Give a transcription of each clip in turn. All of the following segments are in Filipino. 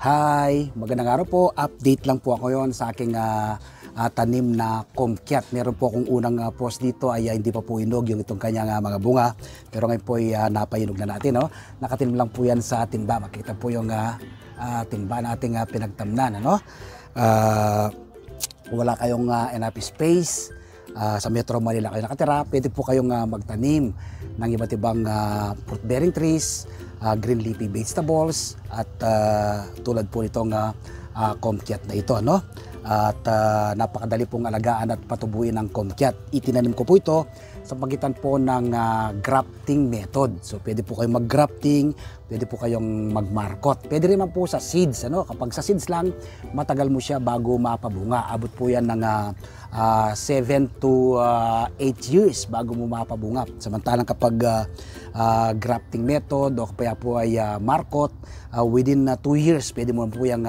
Hi, magandang araw po. Update lang po ako yon sa aking tanim na kumquat. Meron po akong unang post dito ay hindi pa po inog yung itong kanyang mga bunga. Pero ngayon po ay napainog na natin. No? Nakatinim lang po yan sa timba. Makita po yung timba nating pinagtamnan. Ano? Wala kayong enough space. Sa Metro Manila kayo nakatira, pwede po kayong magtanim ng iba't ibang fruit-bearing trees, green leafy vegetables, at tulad po nitong kumquat na ito. No? At napakadali pong alagaan at patubuin ng kumquat. Itinanim ko po ito sa pagitan po ng grafting method. So pwede po kayong mag-grafting, pwede po kayong mag-markot. Pwede rin man po sa seeds. Ano? Kapag sa seeds lang, matagal mo siya bago mapabunga. Abot po yan ng 7 to 8 years bago mo mapabunga. Samantalang kapag grafting method o kaya po ay markot, within 2 years, pwede mo po yung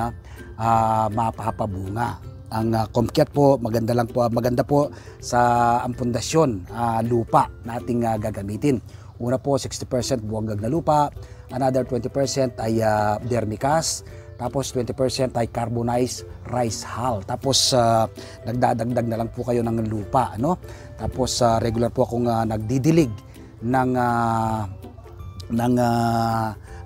mapapabunga. Ang kumquat po, maganda po sa ang pundasyon, lupa nating gagamitin. Una po, 60% buwagag na lupa, another 20% ay vermicast, tapos 20% ay carbonized rice hull. Tapos nagdadagdag na lang po kayo ng lupa. Ano? Tapos regular po akong nagdidilig ng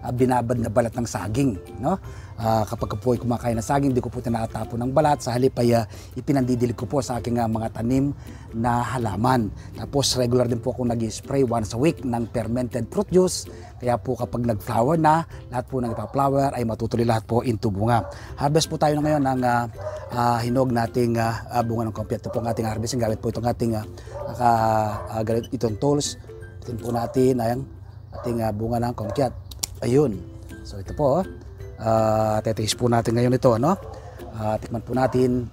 binabad na balat ng saging. No? Kapag po ay kumakain ng saging, di ko po tinatapon ng balat. Sa halip ay ipinandidilig ko po sa aking mga tanim na halaman. Tapos regular din po ako nag-spray once a week ng fermented fruit juice. Kaya po kapag nag-flower na, lahat po ng ipa-flower ay matutuloy lahat po into bunga. Harvest po tayo na ngayon ng hinog nating bunga ng kumquat. Ito po ang ating harvesting. Gamit po itong ating itong tools. Ito po natin ang ating bunga ng kumquat. Ayun. So ito po. Tetiis po natin ngayon ito. Ano? Tikman po natin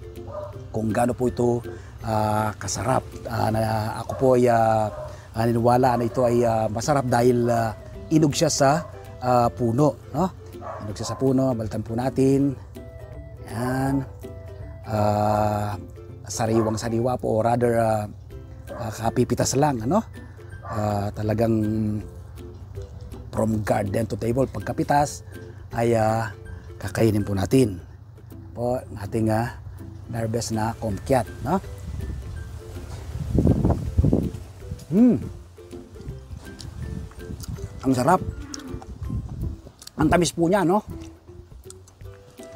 kung gaano po ito kasarap. Ako po ay naniniwala na ito ay masarap dahil inog siya sa puno. No? Inog siya sa puno. Balitan po natin. Yan. Sariwang-sariwa po, or rather kapipitas lang. Ano? Talagang from garden to table, pagkapitas ay kakainin po natin po ating harvest na kumquat. No? Ang sarap. Ang tamis po niya, no?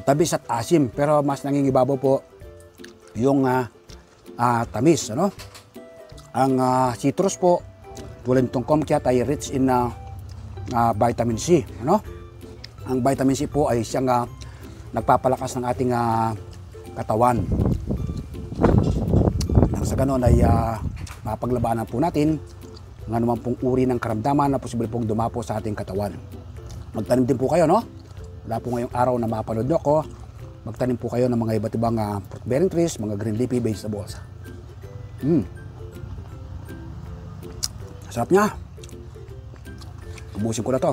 Tamis at asim, pero mas nangingibabaw po yung tamis. Ano? Ang citrus po, tulad nitong kumquat, ay rich in vitamin C. Ano? Ang vitamin C po ay siyang nagpapalakas ng ating katawan. Nang sa ganon ay mapaglabanan po natin ng anuman pong uri ng karamdaman na posible pong dumapo sa ating katawan. Magtanim din po kayo, no? Wala po ngayong araw na mapanood nyo ako. Magtanim po kayo ng mga iba't ibang fruit-bearing trees, mga green leafy vegetables. Sarap niya. Ubusin ko na to.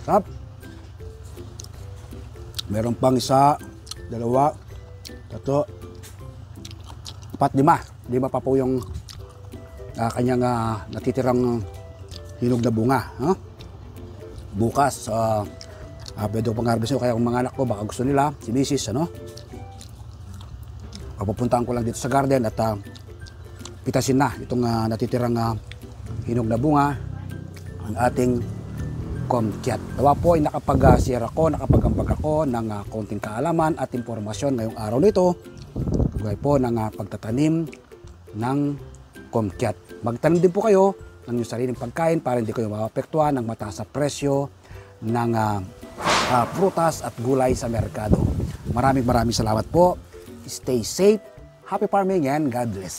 Sarap. Meron pang isa, dalawa, tatlo, apat, lima. Lima pa po yung kanyang natitirang hinog na bunga. Huh? Bukas, pwede ko pang harvest kaya kung mga anak ko, baka gusto nila, si Mrs. Ano? Papupuntahan ko lang dito sa garden at pitasin na itong natitirang hinog na bunga ang ating kumquat. Nawa po ay nakapag-share ako, nakapag-ambag ako ng konting kaalaman at impormasyon ngayong araw nito tungkol po ng pagtatanim ng kumquat. Magtanim din po kayo ng inyong sariling pagkain para hindi kayo maapektuhan ng mataas na presyo ng prutas at gulay sa merkado. Maraming salamat po. Stay safe, happy farming, and God bless.